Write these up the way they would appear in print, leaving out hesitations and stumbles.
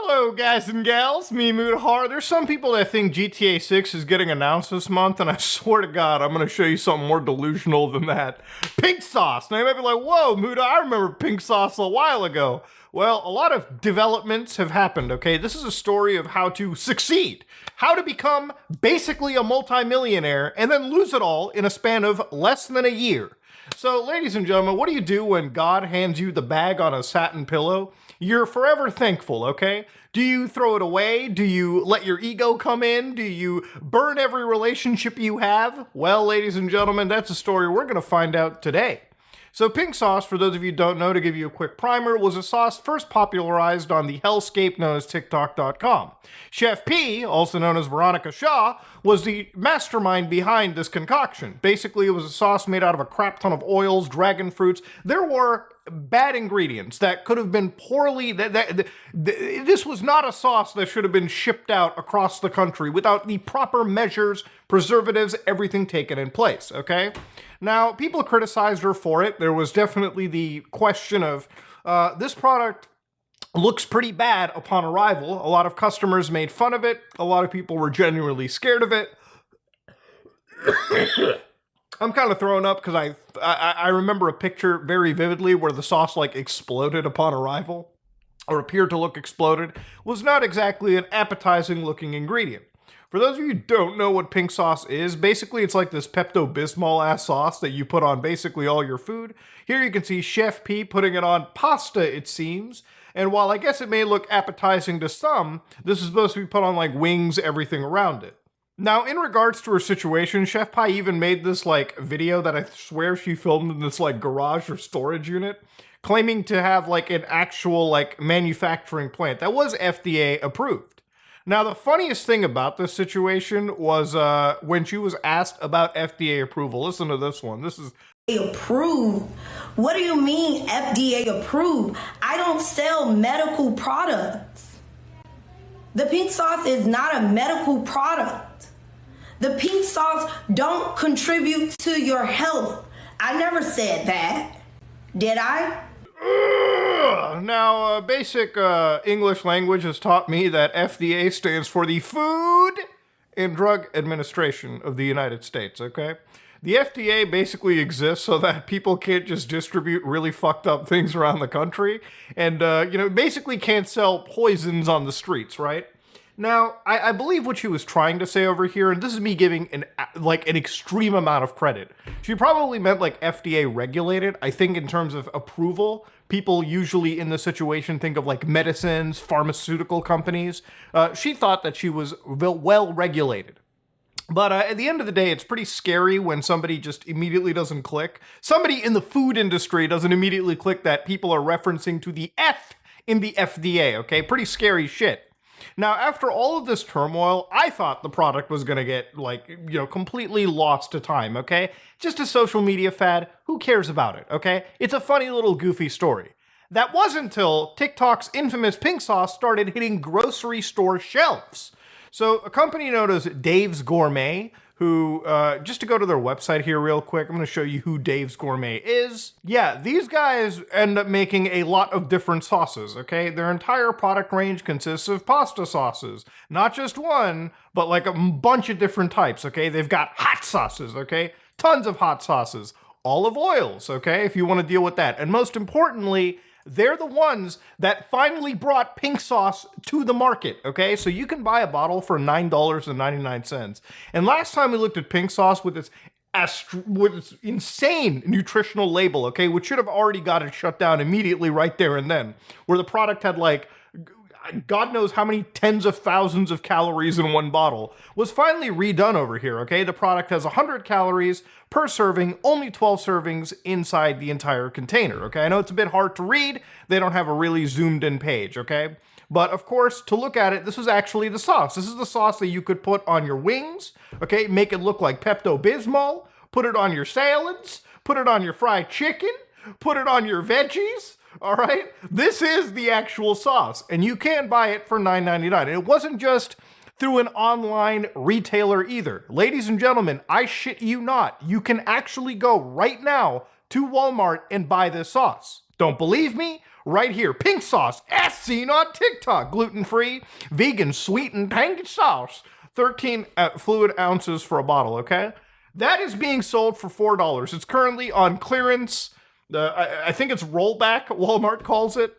Hello, guys and gals, me Mudahar. There's some people that think GTA 6 is getting announced this month, and I swear to God, I'm gonna show you something more delusional than that. Pink sauce. Now you might be like, whoa, Muda, I remember pink sauce a while ago. Well, a lot of developments have happened, okay? This is a story of how to succeed, how to become basically a multimillionaire, and then lose it all in a span of less than a year. So, ladies and gentlemen, what do you do when God hands you the bag on a satin pillow? You're forever thankful, okay? Do you throw it away? Do you let your ego come in? Do you burn every relationship you have? Well, ladies and gentlemen, that's a story we're going to find out today. So pink sauce, for those of you who don't know, to give you a quick primer, was a sauce first popularized on the hellscape known as TikTok.com. Chef P, also known as Veronica Shaw, was the mastermind behind this concoction. Basically, it was a sauce made out of a crap ton of oils, dragon fruits. There were bad ingredients that could have been poorly... This was not a sauce that should have been shipped out across the country without the proper measures, preservatives, everything taken in place, okay? Now, people criticized her for it. There was definitely the question of, this product looks pretty bad upon arrival. A lot of customers made fun of it. A lot of people were genuinely scared of it. I'm kind of throwing up because I remember a picture very vividly where the sauce like exploded upon arrival, or appeared to look exploded. Was not exactly an appetizing looking ingredient. For those of you who don't know what pink sauce is, basically it's like this Pepto-Bismol ass sauce that you put on basically all your food. Here you can see Chef P putting it on pasta, it seems. And while I guess it may look appetizing to some, this is supposed to be put on like wings, everything around it. Now, in regards to her situation, Chef Pie even made this like video that I swear she filmed in this like garage or storage unit, claiming to have like an actual like manufacturing plant that was FDA approved. Now, the funniest thing about this situation was when she was asked about FDA approval. Listen to this one. This is approved. What do you mean FDA approved? I don't sell medical products. The pink sauce is not a medical product. The pink sauce don't contribute to your health. I never said that. Did I? Now, basic English language has taught me that FDA stands for the Food and Drug Administration of the United States, okay? The FDA basically exists so that people can't just distribute really fucked up things around the country and, basically can't sell poisons on the streets, right? Now, I believe what she was trying to say over here, and this is me giving an extreme amount of credit. She probably meant like FDA regulated. I think in terms of approval, people usually in this situation think of like medicines, pharmaceutical companies. She thought that she was well regulated. But at the end of the day, it's pretty scary when somebody just immediately doesn't click. Somebody in the food industry doesn't immediately click that people are referencing to the F in the FDA, okay? Pretty scary shit. Now, after all of this turmoil, I thought the product was going to get, completely lost to time, okay? Just a social media fad. Who cares about it, okay? It's a funny little goofy story. That wasn't until TikTok's infamous pink sauce started hitting grocery store shelves. So, a company known as Dave's Gourmet, who, just to go to their website here real quick, I'm going to show you who Dave's Gourmet is. Yeah, these guys end up making a lot of different sauces, okay? Their entire product range consists of pasta sauces. Not just one, but like a bunch of different types, okay? They've got hot sauces, okay? Tons of hot sauces. Olive oils, okay? If you want to deal with that. And most importantly, they're the ones that finally brought pink sauce to the market, okay? So you can buy a bottle for $9.99. And last time we looked at pink sauce with its insane nutritional label, okay, which should have already got it shut down immediately right there and then, where the product had like God knows how many tens of thousands of calories in one bottle, was finally redone over here, okay? The product has 100 calories per serving, only 12 servings inside the entire container, okay? I know it's a bit hard to read. They don't have a really zoomed in page, okay? But of course, to look at it, this is actually the sauce. This is the sauce that you could put on your wings, okay? Make it look like Pepto-Bismol, put it on your salads, put it on your fried chicken, put it on your veggies. All right, this is the actual sauce, and you can buy it for $9.99. And it wasn't just through an online retailer either. Ladies and gentlemen, I shit you not, you can actually go right now to Walmart and buy this sauce. Don't believe me? Right here, pink sauce, as seen on TikTok. Gluten-free, vegan, sweetened, tangy sauce. 13 fluid ounces for a bottle, okay? That is being sold for $4. It's currently on clearance. I think it's rollback, Walmart calls it.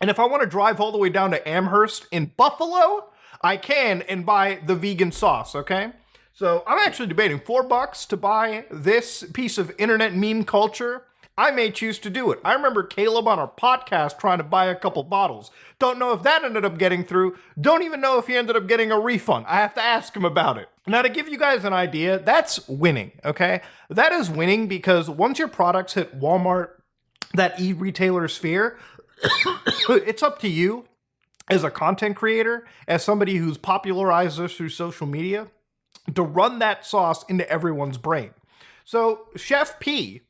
And if I want to drive all the way down to Amherst in Buffalo, I can and buy the vegan sauce, okay? So I'm actually debating $4 to buy this piece of internet meme culture. I may choose to do it. I remember Caleb on our podcast trying to buy a couple bottles. Don't know if that ended up getting through. Don't even know if he ended up getting a refund. I have to ask him about it. Now, to give you guys an idea, that's winning, okay? That is winning because once your products hit Walmart, that e-retailer sphere, it's up to you as a content creator, as somebody who's popularized this through social media, to run that sauce into everyone's brain. So Chef P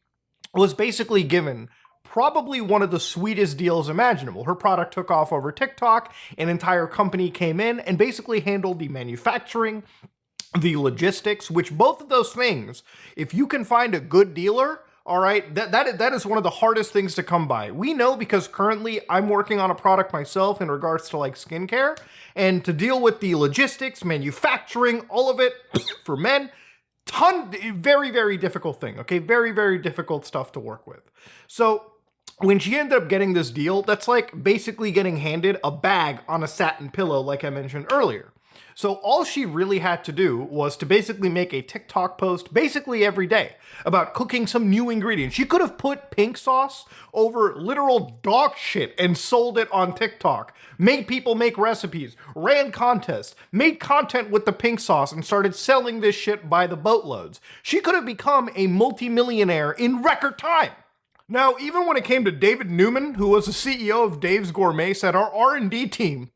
was basically given probably one of the sweetest deals imaginable. Her product took off over TikTok, an entire company came in and basically handled the manufacturing, the logistics, which both of those things, if you can find a good dealer, all right, that is one of the hardest things to come by. We know because currently I'm working on a product myself in regards to like skincare, and to deal with the logistics, manufacturing, all of it for men, very, very difficult thing, okay? Very, very difficult stuff to work with. So when she ended up getting this deal, that's like basically getting handed a bag on a satin pillow, like I mentioned earlier. So all she really had to do was to basically make a TikTok post basically every day about cooking some new ingredients. She could have put pink sauce over literal dog shit and sold it on TikTok, made people make recipes, ran contests, made content with the pink sauce, and started selling this shit by the boatloads. She could have become a multimillionaire in record time. Now, even when it came to David Newman, who was the CEO of Dave's Gourmet, said our R&D team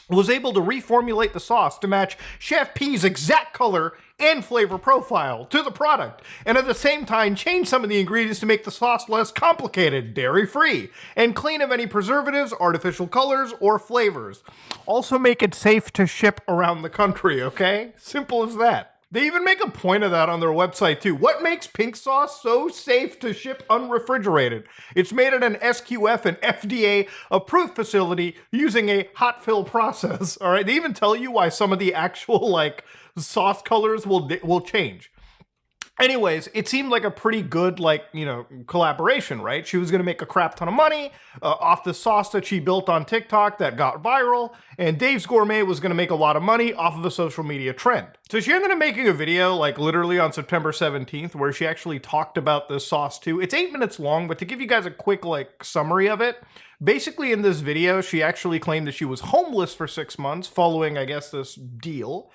was able to reformulate the sauce to match Chef P's exact color and flavor profile to the product, and at the same time change some of the ingredients to make the sauce less complicated, dairy-free, and clean of any preservatives, artificial colors, or flavors. Also make it safe to ship around the country, okay? Simple as that. They even make a point of that on their website too. What makes pink sauce so safe to ship unrefrigerated? It's made at an SQF and FDA approved facility using a hot fill process. All right, they even tell you why some of the actual like sauce colors will change. Anyways, it seemed like a pretty good, like, collaboration, right? She was going to make a crap ton of money off the sauce that she built on TikTok that got viral, and Dave's Gourmet was going to make a lot of money off of a social media trend. So she ended up making a video, like, literally on September 17th, where she actually talked about this sauce, too. It's 8 minutes long, but to give you guys a quick, like, summary of it, basically in this video, she actually claimed that she was homeless for 6 months following, I guess, this deal.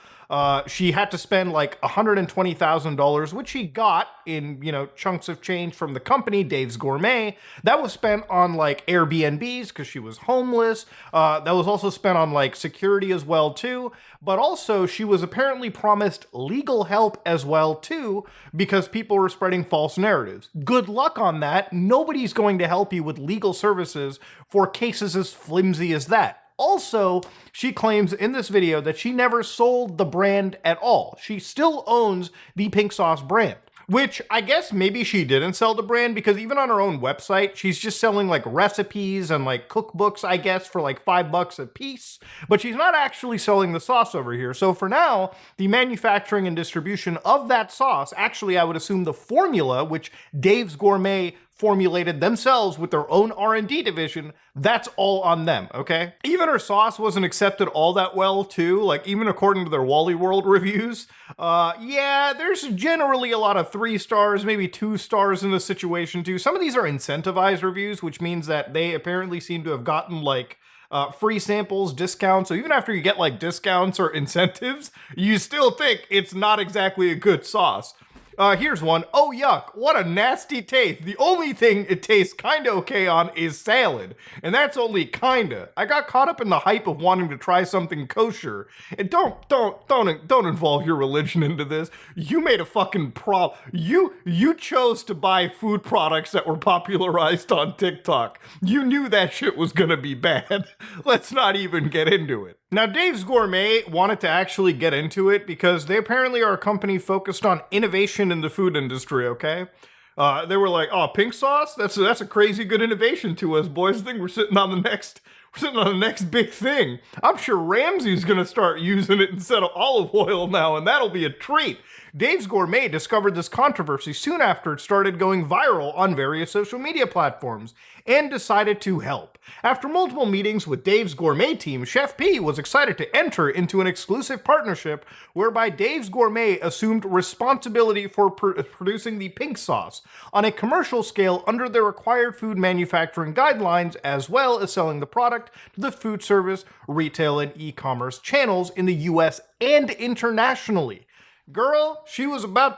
She had to spend like $120,000, which she got in, chunks of change from the company, Dave's Gourmet. That was spent on like Airbnbs because she was homeless. That was also spent on like security as well too. But also she was apparently promised legal help as well too, because people were spreading false narratives. Good luck on that. Nobody's going to help you with legal services for cases as flimsy as that. Also, she claims in this video that she never sold the brand at all. She still owns the pink sauce brand, which I guess maybe she didn't sell the brand, because even on her own website, she's just selling like recipes and like cookbooks, I guess, for like $5 a piece, but she's not actually selling the sauce over here. So for now, the manufacturing and distribution of that sauce, actually, I would assume the formula, which Dave's Gourmet formulated themselves with their own R&D division, that's all on them, okay? Even her sauce wasn't accepted all that well, too. Like, even according to their Wally World reviews, yeah, there's generally a lot of 3 stars, maybe 2 stars in this situation, too. Some of these are incentivized reviews, which means that they apparently seem to have gotten, like, free samples, discounts. So even after you get, like, discounts or incentives, you still think it's not exactly a good sauce. Here's one. Oh, yuck. What a nasty taste. The only thing it tastes kinda okay on is salad. And that's only kinda. I got caught up in the hype of wanting to try something kosher. And don't involve your religion into this. You made a fucking You chose to buy food products that were popularized on TikTok. You knew that shit was gonna be bad. Let's not even get into it. Now, Dave's Gourmet wanted to actually get into it because they apparently are a company focused on innovation in the food industry, okay? They were like, "Oh, pink sauce? That's a crazy good innovation to us, boys. I think we're sitting on the next big thing. I'm sure Ramsay's gonna start using it instead of olive oil now, and that'll be a treat." Dave's Gourmet discovered this controversy soon after it started going viral on various social media platforms and decided to help. After multiple meetings with Dave's Gourmet team, Chef P was excited to enter into an exclusive partnership whereby Dave's Gourmet assumed responsibility for producing the pink sauce on a commercial scale under the required food manufacturing guidelines, as well as selling the product to the food service, retail, and e-commerce channels in the US and internationally. Girl, she was about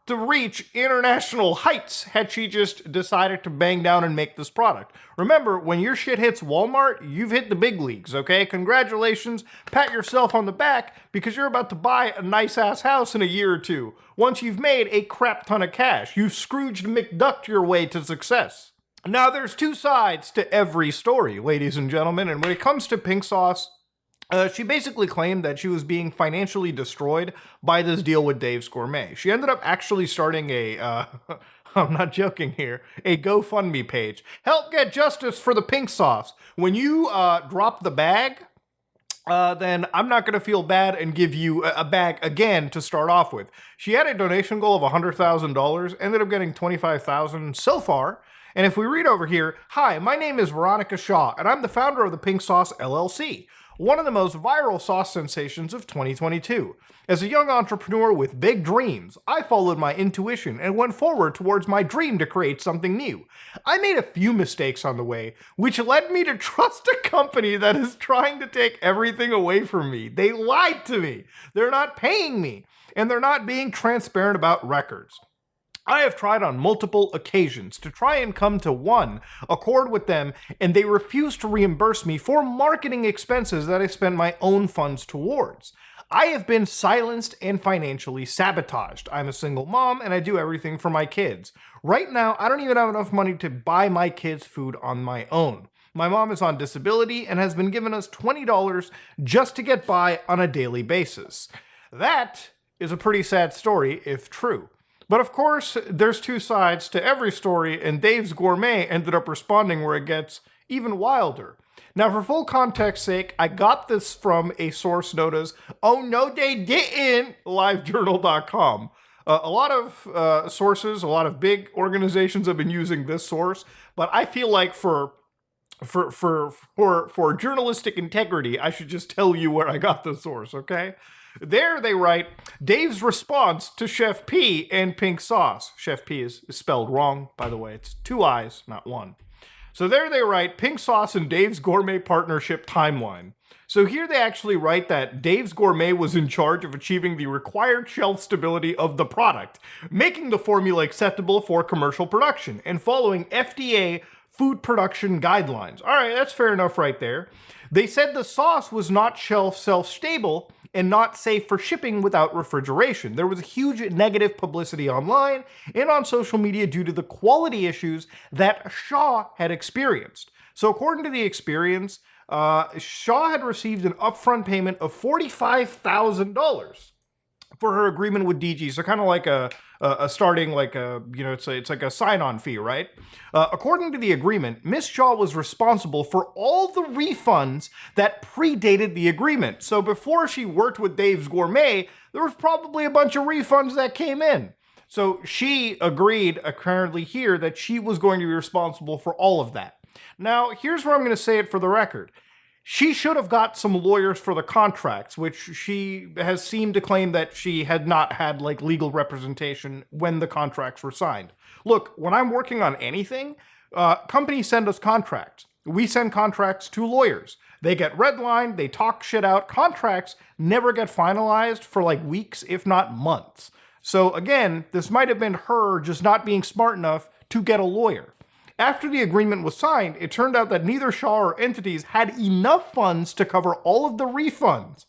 to reach international heights had she just decided to bang down and make this product. Remember, when your shit hits Walmart, you've hit the big leagues, okay? Congratulations, pat yourself on the back, because you're about to buy a nice-ass house in a year or two. Once you've made a crap ton of cash, you've Scrooged McDucked your way to success. Now, there's two sides to every story, ladies and gentlemen, and when it comes to pink sauce, she basically claimed that she was being financially destroyed by this deal with Dave's Gourmet. She ended up actually starting I'm not joking here, a GoFundMe page. Help get justice for the pink sauce. When you drop the bag, then I'm not going to feel bad and give you a bag again to start off with. She had a donation goal of $100,000, ended up getting $25,000 so far. And if we read over here, "Hi, my name is Veronica Shaw, and I'm the founder of the Pink Sauce LLC. One of the most viral sauce sensations of 2022. As a young entrepreneur with big dreams, I followed my intuition and went forward towards my dream to create something new. I made a few mistakes on the way, which led me to trust a company that is trying to take everything away from me. They lied to me. They're not paying me, and they're not being transparent about records. I have tried on multiple occasions to try and come to one accord with them, and they refuse to reimburse me for marketing expenses that I spent my own funds towards. I have been silenced and financially sabotaged. I'm a single mom, and I do everything for my kids. Right now, I don't even have enough money to buy my kids food on my own. My mom is on disability and has been giving us $20 just to get by on a daily basis." That is a pretty sad story, if true. But of course, there's two sides to every story, and Dave's Gourmet ended up responding where it gets even wilder. Now, for full context's sake, I got this from a source known as "Oh No They Didn't," livejournal.com. A lot of sources, a lot of big organizations have been using this source, but I feel like for journalistic integrity, I should just tell you where I got the source, okay? There they write, "Dave's response to Chef P and pink sauce." Chef P is spelled wrong, by the way. It's 2 I's, not 1. So there they write, "Pink sauce and Dave's Gourmet partnership timeline." So here they actually write that Dave's Gourmet was in charge of achieving the required shelf stability of the product, making the formula acceptable for commercial production, and following FDA food production guidelines. All right, that's fair enough right there. They said the sauce was not shelf-stable and not safe for shipping without refrigeration. There was a huge negative publicity online and on social media due to the quality issues that Shaw had experienced. So according to the experience, Shaw had received an upfront payment of $45,000 for her agreement with DG. So kind of like a starting, like it's like a sign-on fee, right? According to the agreement, Miss Shaw was responsible for all the refunds that predated the agreement. So before she worked with Dave's Gourmet, there was probably a bunch of refunds that came in. So she agreed, apparently here, that she was going to be responsible for all of that. Now, here's where I'm going to say it for the record. She should have got some lawyers for the contracts, which she has seemed to claim that she had not had like legal representation when the contracts were signed. Look, when I'm working on anything, companies send us contracts. We send contracts to lawyers. They get redlined, they talk shit out. Contracts never get finalized for like weeks, if not months. So again, this might have been her just not being smart enough to get a lawyer. After the agreement was signed, it turned out that neither Shaw or entities had enough funds to cover all of the refunds.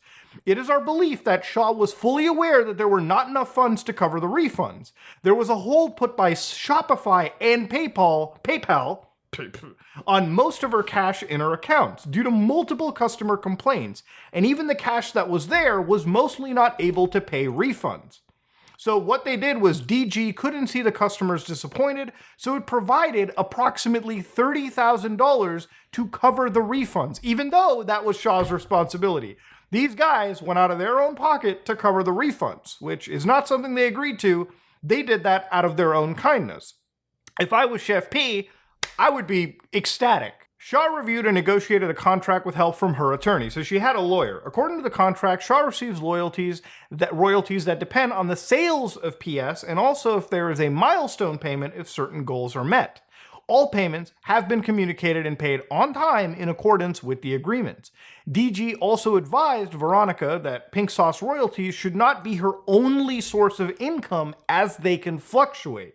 It is our belief that Shaw was fully aware that there were not enough funds to cover the refunds. There was a hold put by Shopify and PayPal on most of her cash in her accounts due to multiple customer complaints, and even the cash that was there was mostly not able to pay refunds. So what they did was DG couldn't see the customers disappointed, so it provided approximately $30,000 to cover the refunds, even though that was Shaw's responsibility. These guys went out of their own pocket to cover the refunds, which is not something they agreed to. They did that out of their own kindness. If I was Chef P, I would be ecstatic. Shaw reviewed and negotiated a contract with help from her attorney, so she had a lawyer. According to the contract, Shaw receives royalties that depend on the sales of PS, and also if there is a milestone payment if certain goals are met. All payments have been communicated and paid on time in accordance with the agreement. DG also advised Veronica that Pink Sauce royalties should not be her only source of income as they can fluctuate.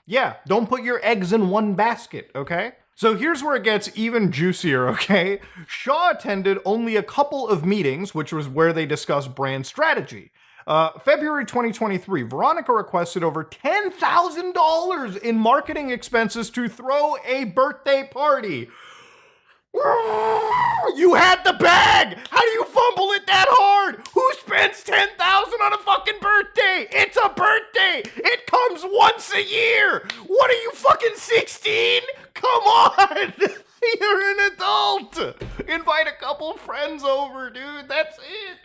Yeah, don't put your eggs in one basket, okay? So here's where it gets even juicier, okay? Shaw attended only a couple of meetings, which was where they discussed brand strategy. February 2023, Veronica requested over $10,000 in marketing expenses to throw a birthday party. You had the bag! How do you fumble it that hard? Who spends $10,000 on a fucking birthday? It's a birthday! It comes once a year! What are you, fucking 16? Come on! You're an adult! Invite a couple friends over, dude. That's it.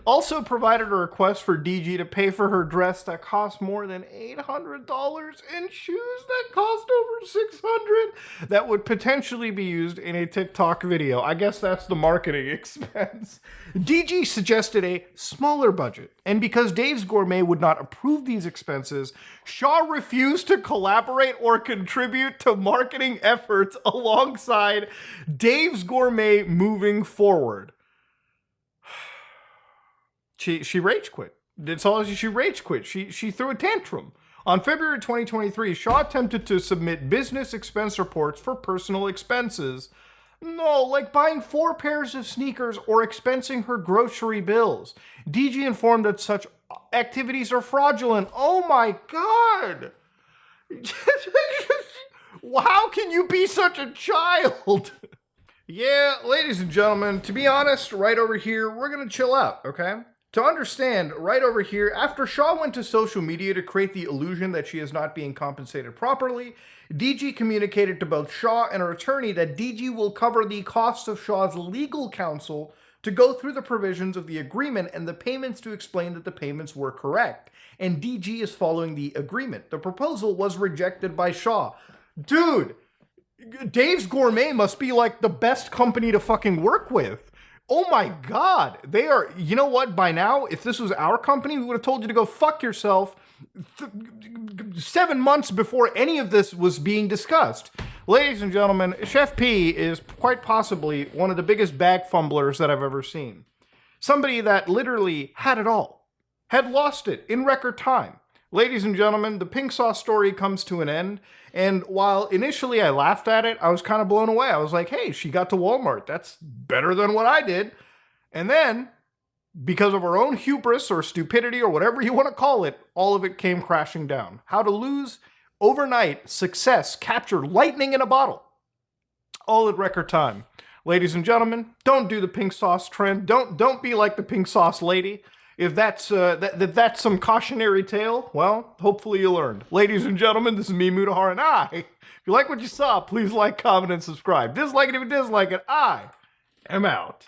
Also provided a request for DG to pay for her dress that cost more than $800 and shoes that cost over $600 that would potentially be used in a TikTok video. I guess that's the marketing expense. DG suggested a smaller budget, and because Dave's Gourmet would not approve these expenses, Shaw refused to collaborate or contribute to marketing efforts alongside Dave's Gourmet moving forward. She rage quit. That's all. She rage quit. She threw a tantrum. On February 2023, Shaw attempted to submit business expense reports for personal expenses. No, like buying 4 pairs of sneakers or expensing her grocery bills. DG informed that such activities are fraudulent. Oh my God! How can you be such a child? Yeah, ladies and gentlemen, to be honest, right over here, we're gonna chill out, okay? To understand, right over here, after Shaw went to social media to create the illusion that she is not being compensated properly, DG communicated to both Shaw and her attorney that DG will cover the cost of Shaw's legal counsel to go through the provisions of the agreement and the payments to explain that the payments were correct. And DG is following the agreement. The proposal was rejected by Shaw. Dude, Dave's Gourmet must be like the best company to fucking work with. Oh my God, they are, you know what, by now, if this was our company, we would have told you to go fuck yourself 7 months before any of this was being discussed. Ladies and gentlemen, Chef P is quite possibly one of the biggest bag fumblers that I've ever seen. Somebody that literally had it all, had lost it in record time. Ladies and gentlemen, the Pink Sauce story comes to an end, and while initially I laughed at it, I was kind of blown away. I was like, hey, she got to Walmart. That's better than what I did. And then, because of her own hubris or stupidity or whatever you want to call it, all of it came crashing down. How to lose overnight success, capture lightning in a bottle, all at record time. Ladies and gentlemen, don't do the Pink Sauce trend. Don't be like the Pink Sauce lady. If that's that's some cautionary tale, well, hopefully you learned. Ladies and gentlemen, this is me, Mutahar, and if you like what you saw, please like, comment, and subscribe. Dislike it if you dislike it. I am out.